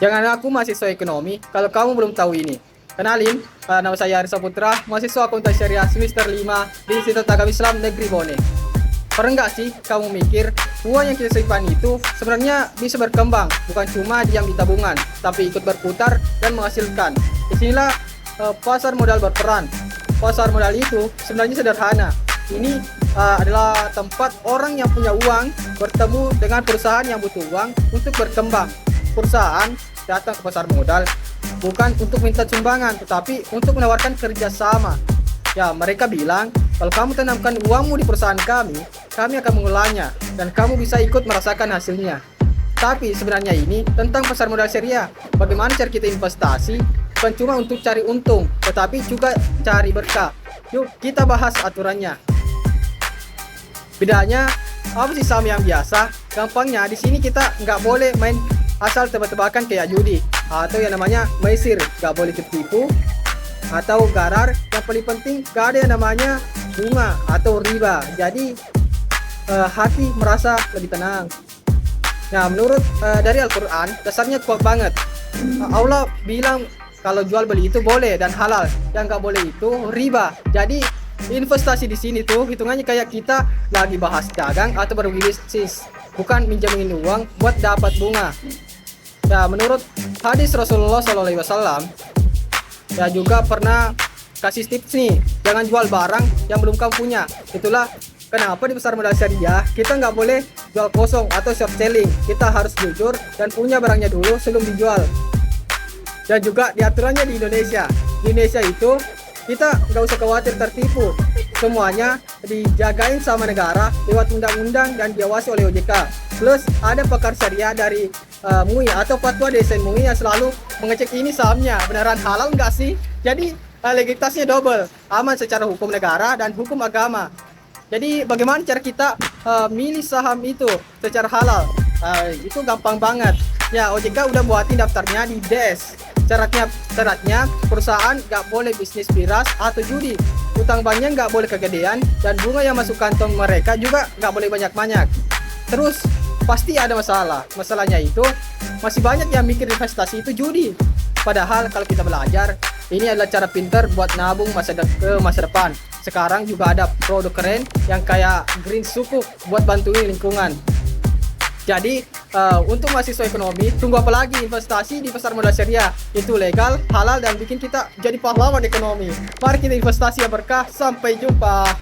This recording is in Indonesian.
Jangan aku mahasiswa ekonomi kalau kamu belum tahu ini. Kenalin, nama saya Arisa Putra, mahasiswa akuntansi syariah semester 5 di Institut Agama Islam Negeri Bone. Pernah nggak sih kamu mikir, uang yang kita simpan itu sebenarnya bisa berkembang, bukan cuma diam di tabungan, tapi ikut berputar dan menghasilkan. Disinilah pasar modal berperan. Pasar modal itu sebenarnya sederhana. Ini adalah tempat orang yang punya uang bertemu dengan perusahaan yang butuh uang untuk berkembang. Perusahaan datang ke pasar modal bukan untuk minta sumbangan, tetapi untuk menawarkan kerjasama. Ya, mereka bilang, kalau kamu tanamkan uangmu di perusahaan kami akan mengolahnya, dan kamu bisa ikut merasakan hasilnya. Tapi sebenarnya ini tentang pasar modal syariah. Bagaimana cara kita investasi, bukan cuma untuk cari untung, tetapi juga cari berkah. Yuk, kita bahas aturannya. Bedanya, apa sih saham yang biasa? Gampangnya, di sini kita nggak boleh main asal tebak-tebakan kayak judi atau yang namanya maisir, nggak boleh tertipu atau garar. Yang paling penting nggak ada yang namanya bunga atau riba, jadi hati merasa lebih tenang. Nah, menurut dari Al-Quran, dasarnya kuat banget. Allah bilang kalau jual beli itu boleh dan halal, yang nggak boleh itu riba. Jadi investasi di sini tuh hitungannya kayak kita lagi bahas dagang atau berbisnis, bukan minjemin uang buat dapat bunga. Ya, menurut hadis Rasulullah SAW, ya juga pernah kasih tips nih, jangan jual barang yang belum kamu punya. Itulah kenapa di pasar modal syariah kita nggak boleh jual kosong atau short selling. Kita harus jujur dan punya barangnya dulu sebelum dijual. Dan juga diaturannya di Indonesia. Di Indonesia itu kita nggak usah khawatir tertipu. Semuanya dijagain sama negara lewat undang-undang dan diawasi oleh OJK. Plus ada pakar syariah dari MUI atau fatwa DSN MUI yang selalu mengecek ini sahamnya beneran halal nggak sih. Jadi legalitasnya double, aman secara hukum negara dan hukum agama. Jadi bagaimana cara kita milih saham itu secara halal? Itu gampang banget. Ya, OJK udah buatin daftarnya di DES. Syaratnya perusahaan nggak boleh bisnis miras atau judi. Utang banknya nggak boleh kegedean, dan bunga yang masuk kantong mereka juga nggak boleh banyak-banyak. Terus pasti ada masalah. Masalahnya itu masih banyak yang mikir investasi itu judi. Padahal kalau kita belajar, ini adalah cara pintar buat nabung ke masa depan. Sekarang juga ada produk keren yang kayak Green Sukuk buat bantuin lingkungan. Jadi untuk mahasiswa ekonomi, tunggu apa lagi? Investasi di pasar modal syariah itu legal, halal, dan bikin kita jadi pahlawan ekonomi. Mari kita investasi yang berkah. Sampai jumpa.